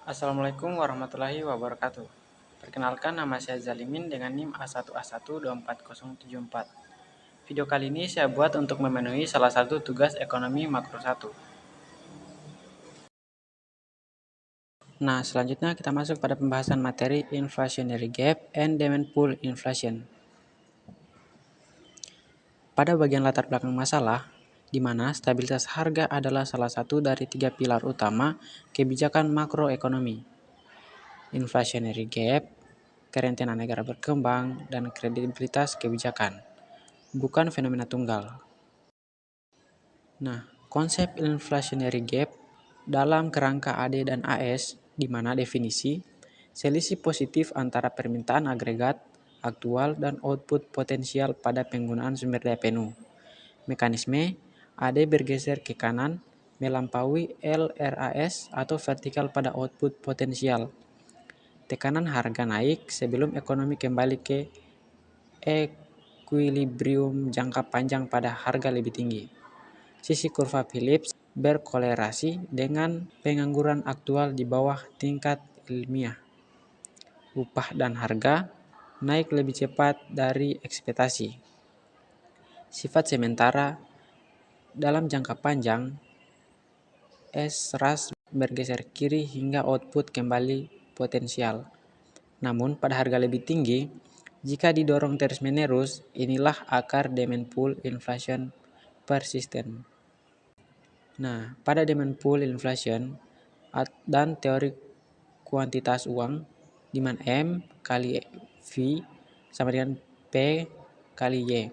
Assalamualaikum warahmatullahi wabarakatuh. Perkenalkan, nama saya Zalimin dengan NIM A1A1247074. Video kali ini saya buat untuk memenuhi salah satu tugas ekonomi makro 1. Nah, selanjutnya kita masuk pada pembahasan materi Inflationary Gap and Demand Pool Inflation. Pada bagian latar belakang masalah, di mana stabilitas harga adalah salah satu dari 3 pilar utama kebijakan makroekonomi. Inflationary gap, kerentenan negara berkembang, dan kredibilitas kebijakan, bukan fenomena tunggal. Nah, konsep inflationary gap dalam kerangka AD dan AS, di mana definisi selisih positif antara permintaan agregat, aktual, dan output potensial pada penggunaan sumber daya penuh. Mekanisme AD bergeser ke kanan melampaui LRAS atau vertikal pada output potensial. Tekanan harga naik sebelum ekonomi kembali ke equilibrium jangka panjang pada harga lebih tinggi. Sisi kurva Phillips berkolerasi dengan pengangguran aktual di bawah tingkat ilmiah. Upah dan harga naik lebih cepat dari ekspektasi. Sifat sementara dalam jangka panjang, S-ras bergeser kiri hingga output kembali potensial. Namun pada harga lebih tinggi, jika didorong terus-menerus, inilah akar demand pull inflation persisten. Nah, pada demand pull inflation dan teori kuantitas uang, di mana M kali V sama dengan P kali Y,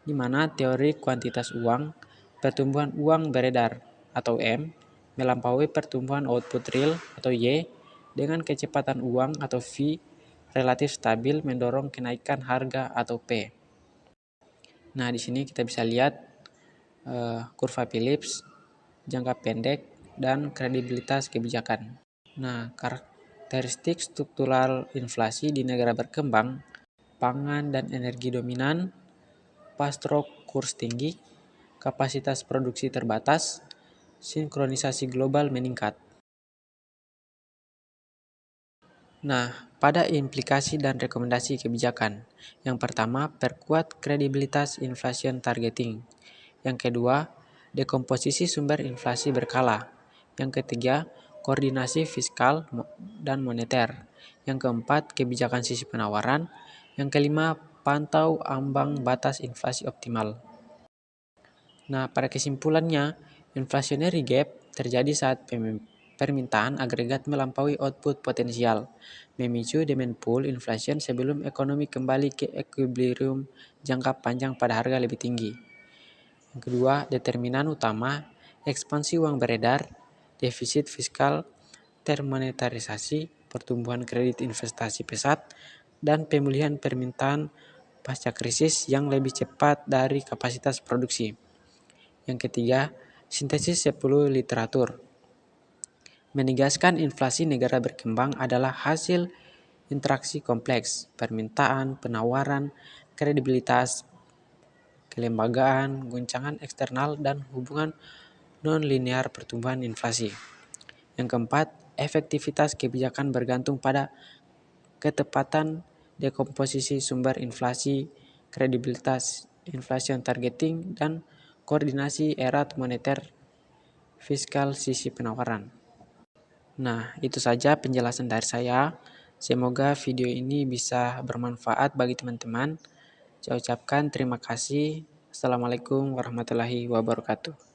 di mana teori kuantitas uang, pertumbuhan uang beredar atau M melampaui pertumbuhan output real atau Y dengan kecepatan uang atau V relatif stabil mendorong kenaikan harga atau P. Nah, di sini kita bisa lihat kurva Phillips, jangka pendek, dan kredibilitas kebijakan. Nah, karakteristik struktural inflasi di negara berkembang, pangan dan energi dominan, pass-through kurs tinggi, kapasitas produksi terbatas, sinkronisasi global meningkat. Nah, pada implikasi dan rekomendasi kebijakan. Yang pertama, perkuat kredibilitas inflation targeting. Yang kedua, dekomposisi sumber inflasi berkala. Yang ketiga, koordinasi fiskal dan moneter. Yang keempat, kebijakan sisi penawaran. Yang kelima, pantau ambang batas inflasi optimal. Nah, pada kesimpulannya, inflationary gap terjadi saat permintaan agregat melampaui output potensial, memicu demand pull inflation sebelum ekonomi kembali ke equilibrium jangka panjang pada harga lebih tinggi. Yang kedua, determinan utama, ekspansi uang beredar, defisit fiskal, termonetarisasi, pertumbuhan kredit investasi pesat, dan pemulihan permintaan pasca krisis yang lebih cepat dari kapasitas produksi. Yang ketiga, sintesis 10 literatur. Menegaskan inflasi negara berkembang adalah hasil interaksi kompleks, permintaan, penawaran, kredibilitas, kelembagaan, guncangan eksternal, dan hubungan non-linear pertumbuhan inflasi. Yang keempat, efektivitas kebijakan bergantung pada ketepatan dekomposisi sumber inflasi, kredibilitas inflation targeting, dan koordinasi erat moneter fiskal sisi penawaran. Nah, itu saja penjelasan dari saya. Semoga video ini bisa bermanfaat bagi teman-teman. Saya ucapkan terima kasih. Assalamualaikum warahmatullahi wabarakatuh.